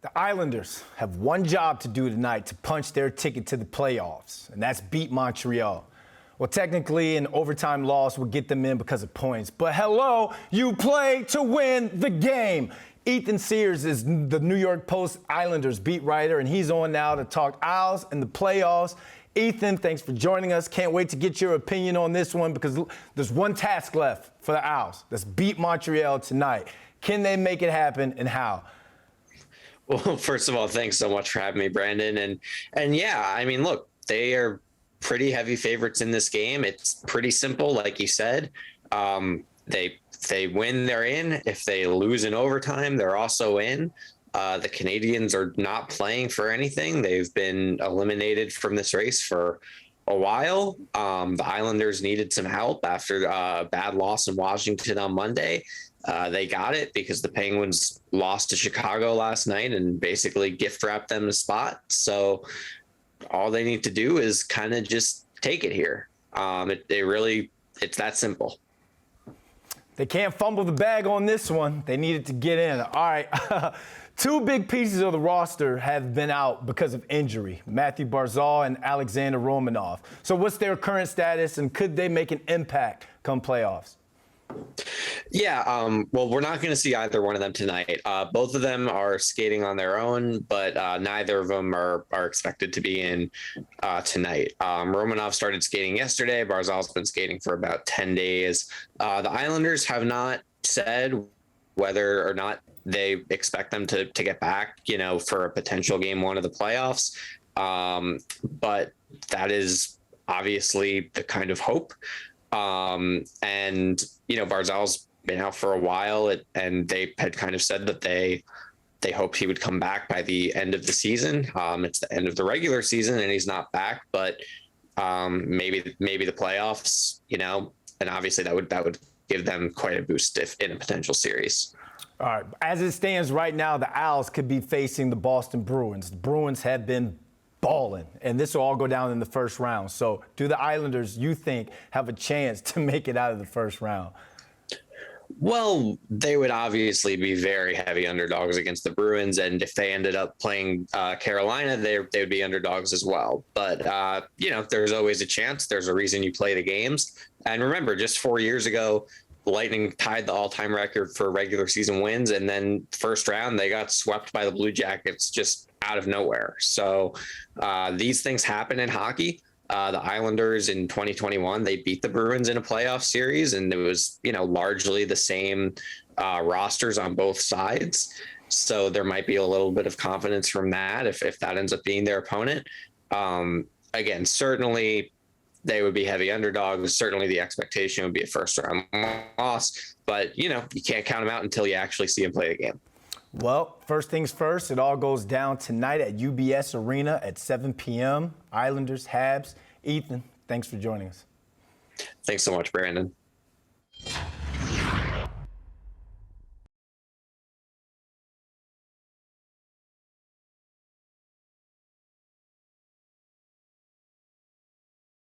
The Islanders have one job to do tonight to punch their ticket to the playoffs, and that's beat Montreal. Well, technically, an overtime loss would get them in because of points. But hello, you play to win the game. Ethan Sears is the New York Post Islanders beat writer, and he's on now to talk Isles and the playoffs. Ethan, thanks for joining us. Can't wait to get your opinion on this one because there's one task left for the Isles. That's beat Montreal tonight. Can they make it happen, and how? Well, first of all, thanks so much for having me, Brandon. And yeah, I mean, look, they are pretty heavy favorites in this game. It's pretty simple, like you said. They win, they're in. If they lose in overtime, they're also in. The Canadiens are not playing for anything. They've been eliminated from this race for a while. The Islanders needed some help after a bad loss in Washington on Monday. They got it because the Penguins lost to Chicago last night and basically gift wrapped them a spot. So all they need to do is kind of just take it here. It's that simple. They can't fumble the bag on this one. They needed to get in. All right. Two big pieces of the roster have been out because of injury, Matthew Barzal and Alexander Romanov. So what's their current status, and could they make an impact come playoffs? Yeah, well, we're not going to see either one of them tonight. Both of them are skating on their own, but neither of them are expected to be in tonight. Romanov started skating yesterday. Barzal's been skating for about 10 days. The Islanders have not said whether or not they expect them to get back, for a potential game one of the playoffs. But that is obviously the kind of hope. Barzal's been out for a while, and they had kind of said that they hoped he would come back by the end of the season. It's the end of the regular season and he's not back, but maybe the playoffs, and obviously that would give them quite a boost if in a potential series. All right. As it stands right now, the Owls could be facing the Boston Bruins. The Bruins have been balling, and this will all go down in the first round. So do the Islanders, you think, have a chance to make it out of the first round? Well, they would obviously be very heavy underdogs against the Bruins, and if they ended up playing Carolina, they would be underdogs as well. But, there's always a chance. There's a reason you play the games. And remember, just 4 years ago, the Lightning tied the all-time record for regular season wins, and then first round, they got swept by the Blue Jackets just out of nowhere. So these things happen in hockey. The Islanders in 2021, they beat the Bruins in a playoff series, and it was, largely the same rosters on both sides. So there might be a little bit of confidence from that if that ends up being their opponent. Again, certainly they would be heavy underdogs. Certainly the expectation would be a first round loss, but you can't count them out until you actually see them play the game. Well, first things first, it all goes down tonight at UBS Arena at 7 p.m. Islanders, Habs. Ethan, thanks for joining us. Thanks so much, Brandon.